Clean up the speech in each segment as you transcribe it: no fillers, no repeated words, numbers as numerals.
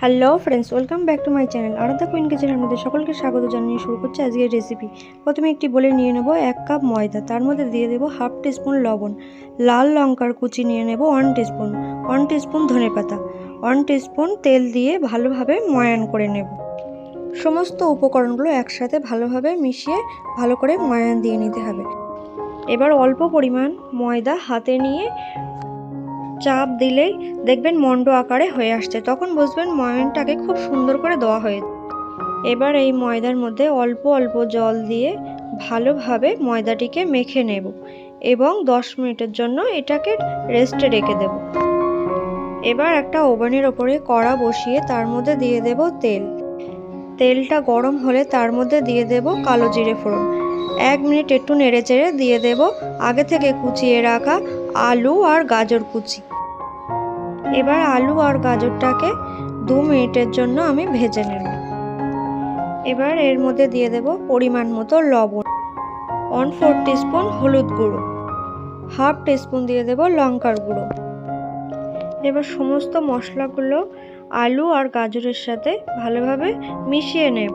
Hello friends, welcome back to my channel Aradhya queen কিচেনের মধ্যে সকলকে স্বাগত জানিয়ে শুরু করছি আজকের রেসিপি। প্রথমে একটি বলে নিয়ে নেব 1 কাপ ময়দা, তার মধ্যে দিয়ে দেব হাফ টিস্পুন লবণ, লাল লঙ্কার কুচি নিয়ে নেব 1 টিস্পুন, 1 টিস্পুন ধনেপাতা, 1 টিস্পুন তেল দিয়ে ভালোভাবে ময়ান করে নেব। সমস্ত উপকরণগুলো একসাথে ভালোভাবে মিশিয়ে ভালো করে ময়ান দিয়ে নিতে হবে। এবার অল্প পরিমাণ ময়দা হাতে নিয়ে চাপ দিলেই দেখবেন মন্ড আকারে হয়ে আসছে, তখন বুঝবেন ময়ানটাকে খুব সুন্দর করে দেওয়া হয়েছে। এবার এই ময়দার মধ্যে অল্প অল্প জল দিয়ে ভালোভাবে ময়দাটিকে মেখে নেব এবং 10 মিনিটের জন্য এটাকে রেস্টে রেখে দেব। এবার একটা ওভেনের ওপরে কড়া বসিয়ে তার মধ্যে দিয়ে দেব তেল। তেলটা গরম হলে তার মধ্যে দিয়ে দেব কালো জিরে ফোড়ন। 1 মিনিট একটু নেড়েচেড়ে দিয়ে দেব আগে থেকে কুচিয়ে রাখা আলু আর গাজর কুচি। এবার আলু আর গাজরটাকে 2 মিনিটের জন্য আমি ভেজে নেব। এবার এর মধ্যে দিয়ে দেব পরিমাণ মতো লবণ, 1/4 টিস্পুন হলুদ গুঁড়ো, হাফ টিস্পুন দিয়ে দেব লঙ্কার গুঁড়ো। এবার সমস্ত মশলাগুলো আলু আর গাজরের সাথে ভালোভাবে মিশিয়ে নেব।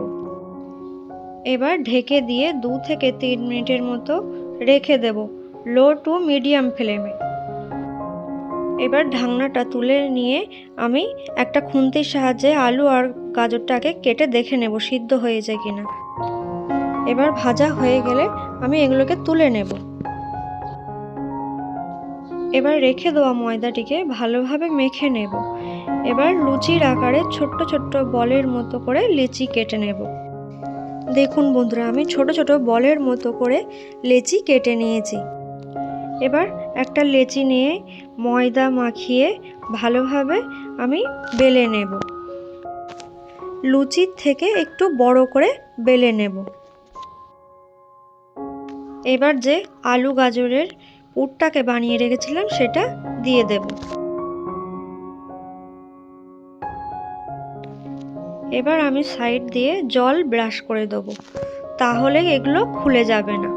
এবার ঢেকে দিয়ে 2 থেকে 3 মিনিটের মতো রেখে দেব লো টু মিডিয়াম ফ্লেমে। এবার ঢাকনাটা তুলে নিয়ে আমি একটা খুন্তির সাহায্যে আলু আর গাজরটাকে কেটে দেখে নেব সিদ্ধ হয়েছে কিনা। এবার ভাজা হয়ে গেলে আমি এগুলোকে তুলে নেব। এবার রেখে দেওয়া ময়দাটিকে ভালোভাবে মেখে নেব। এবার লুচির আকারে ছোট্ট ছোট্ট বলের মতো করে লেচি কেটে নেব। দেখুন বন্ধুরা, আমি ছোট ছোট বলের মতো করে লেচি কেটে নিয়েছি। এবার একটা লেচি নিয়ে ময়দা মাখিয়ে ভালোভাবে আমি বেলে নেব। লুচির থেকে একটু বড় করে বেলে নেব। এবার যে আলু গাজরের পুরটাকে বানিয়ে রেখেছিলাম সেটা দিয়ে দেব। এবার আমি সাইড দিয়ে জল ব্রাশ করে দেব, তাহলে এগুলো খুলে যাবে না।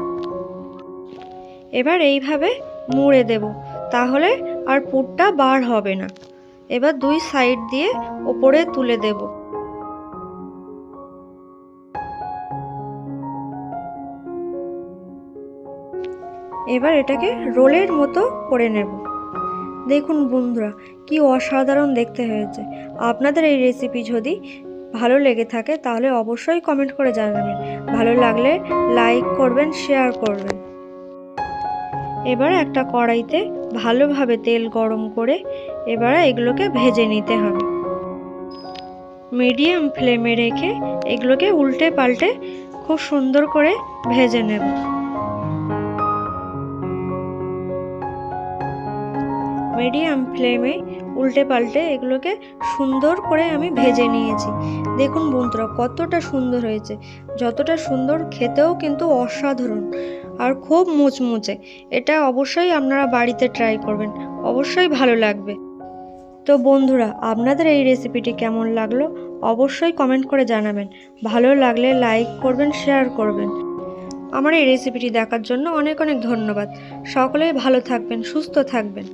এবার এইভাবে মুড়ে দেব, তাহলে আর পুরটা বার হবে না। এবার 2 সাইড দিয়ে ওপরে তুলে দেব। এবার এটাকে রোলের মতো করে নেব। দেখুন বন্ধুরা, কি অসাধারণ দেখতে হয়েছে। আপনাদের এই রেসিপি যদি ভালো লেগে থাকে তাহলে অবশ্যই কমেন্ট করে জানাবেন। ভালো লাগলে লাইক করবেন, শেয়ার করবেন। এবার একটা কড়াইতে ভালোভাবে তেল গরম করে এবারে এগুলোকে ভেজে নিতে হবে। মিডিয়াম ফ্লেমে রেখে এগুলোকে উল্টে পাল্টে খুব সুন্দর করে ভেজে নেব। মিডিয়াম ফ্লেমে উল্টে পাল্টে এগুলোকে সুন্দর করে আমি ভেজে নিয়েছি। দেখুন বন্ধুরা, কতটা সুন্দর হয়েছে। যতটা সুন্দর খেতেও কিন্তু অসাধারণ আর খুব মুচমুচে। এটা অবশ্যই আপনারা বাড়িতে ট্রাই করবেন, অবশ্যই ভালো লাগবে। তো বন্ধুরা, আপনাদের এই রেসিপিটি কেমন লাগলো অবশ্যই কমেন্ট করে জানাবেন। ভালো লাগলে লাইক করবেন, শেয়ার করবেন। আমার এই রেসিপিটি দেখার জন্য অনেক অনেক ধন্যবাদ। সকলেই ভালো থাকবেন, সুস্থ থাকবেন।